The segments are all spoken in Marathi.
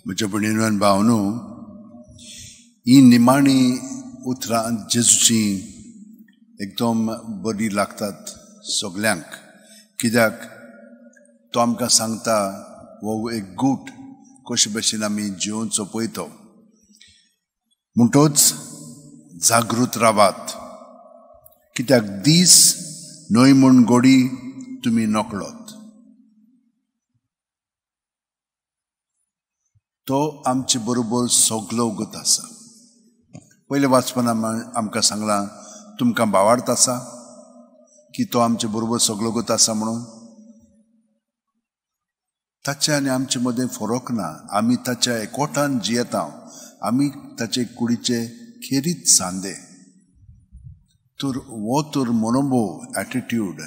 म्हज्या भयणीनो आनी भावनो, ही निमाणी उतरां जेजूची एकदम बरी लागतात सगल्यांक, कित्याक तो आमकां सांगता वो एक गूट कशे भशेन आमी जिवोवचो पळयतो. म्हणटोच जागृत रावात, कित्याक दीस न्हय म्हूण गोडी तुमी नकळोत. तो आमचे बरोबर सगलो उगत आसा. पयले वाचपान आमकां सांगलां तुमकां भावार्थ आसा की तो आमचे बरोबर सगलो उगत आसा म्हणून. ताचे आनी आमचे मदें फरक ना. आमी ताच्या एकवटान जियेता, आमी ताचे कुडीचे खेरीत सांदे. तर हो तर मनोभाव एटिट्यूड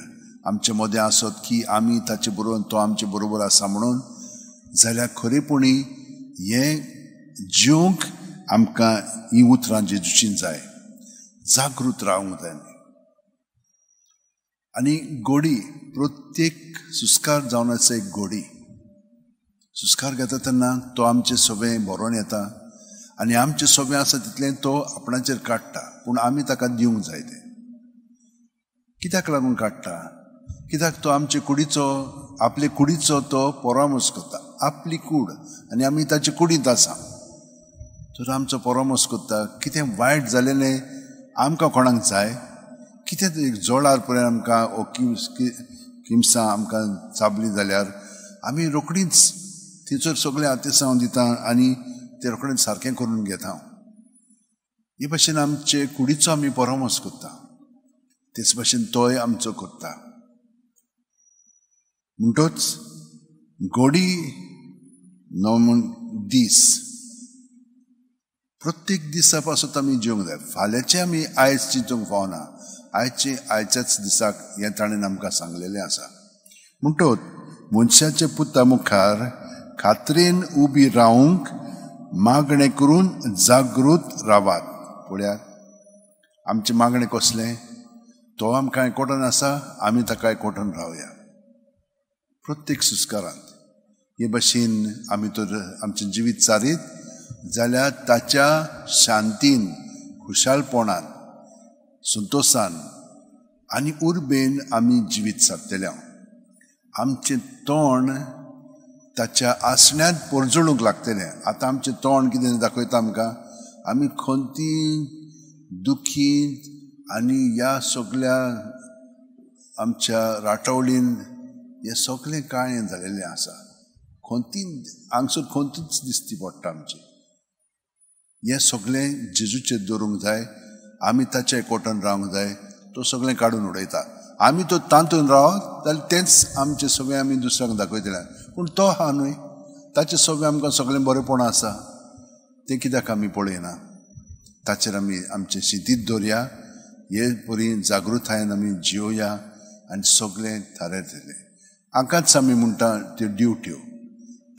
आमचे मदें आसत की आमी ताचे बरोबर, तो आमचे बरोबर आसा म्हणून, जाल्यार खरेपणी हें जिवंक आमकां ही उतरां जेजूची जाय. जागृत रावंक जाय. आनी गोडी, प्रत्येक सुस्कार जावन आसा एक गोडी. सुस्कार घेता तेन्ना तो आमचें सगळें भरोवन येता आनी आमचें सगळें आसा तितलें तो आपणाचेर काडटा, पूण आमी ताका दिवंक जाय तें. कित्याक लागून काडटा? कित्याक तो आमचे कुडीचो, आपले कुडीचो तो परामर्श करता. आपली कूड आनी आमी ताचे कुडींत आसा, तर आमचो परामर्श करता. कितें वायट जालेलें आमकां कोणाक जाय, कितें जोडार पर्यंत आमकां ओ किमसां आमकां चाबली जाल्यार आमी रोखडींच थंयसर सगळें आतेसांव दिता आनी तें रोखडेंच सारकें करून घेता. हे भशेन आमचे कुडीचो आमी परामर्श करता, तेच भशेन तोय आमचो करता. म्हणटोच गोडी नो म्हूण दीस, प्रत्येक दिसा पासून आमी जिवंक जाय. फाल्यांचें आमी आयज चिंतूंक फावना, आयच्याच दिसाक हें ताणें आमकां सांगलेलें आसा. म्हणटोच मनशाच्या पुता मुखार खात्रेन उबी रावंक मागणें करून जागृत रावात. पळयात, आमचें मागणें कसलें? तो आमकां एकवटान आसा, आमी ताका एकवटान रावया प्रत्येक सुस्कारांत. हे भशेन आमी तर आमचें जिवीत चारीत जाल्यार ताच्या शांतीन, खुशालपणान, संतोशान आनी उर्बेन आमी जिवीत सारतले. आमचें तोंड ताच्या आसण्यांत परजळूंक लागतलें. आतां आमचें तोंड कितें दाखयता आमकां? आमी खंती दुखी आनी ह्या सगळ्या आमच्या राटवळीन हें सगळें काळें जालेलें आसा. खंती हांगसर खंतीच दिसती पडटा आमची. हें सगळें जेजूचेर दवरूंक जाय. आमी ताच्या एकवटान रावंक जाय. तो सगळें काडून उडयता. आमी तो तांतून रावत जाल्यार तेंच आमचें सगळें आमी दुसऱ्यांक दाखयतलें. पूण तो आहा न्हय, ताचें सगळें आमकां सगळें बरेंपण आसा, तें कित्याक आमी पळयना? ताचेर आमी आमचें शिंतीत दवरया. हे बरी जागृतायेन आमी जियोया आनी सगळें थारेतलें. हाकाच आमी म्हणटा त्यो ड्युट्यो.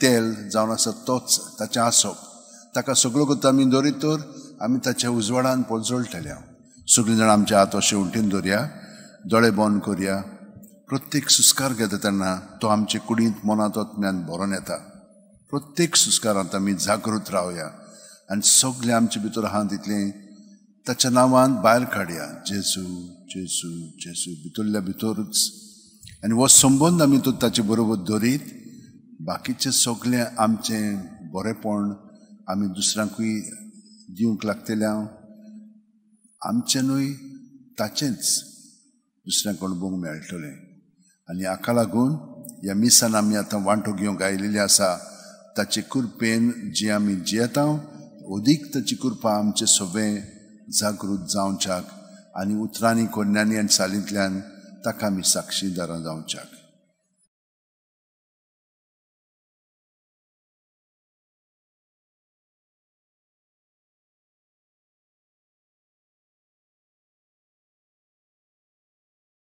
तेल जावन आसा तोच, ताचें आसप, ताका सगळो गत आमी दवरीत तर आमी ताच्या उजवाडान पलजळटले. सगळीं जाणां आमचे हात अशें उलटीन दवरया, दोळे बंद करया. प्रत्येक सुस्कार घेता तेन्ना तो आमचे कुडींत मनांतल्यान भरोवन येता. प्रत्येक सुस्कारांत आमी जागृत रावया आनी सगळें आमचे भितर आहा तितलें ताच्या नांवान भायर काडया. जेजू जेजू जेजू भितरल्या भितरूच. आनी हो संबंद आमी तो ताचे बरोबर दवरीत, बाकीचें सगळें आमचें बरेंपण आमी दुसऱ्यांकूय दिवंक लागतले. आमचें न्हय, ताचेंच दुसऱ्यांक अणभवूंक मेळटलें. आनी हाका लागून ह्या मिसान आमी आतां वांटो घेवंक आयिल्ली आसा. ताचे कृपेन जी आमी जियेता, अदीक ताची कृपा आमचें सगळें जागृत जावच्याक आनी उतरांनी, कन्यांनी आनी सालींतल्यान ताका आमी साक्षीदारां जावच्याक.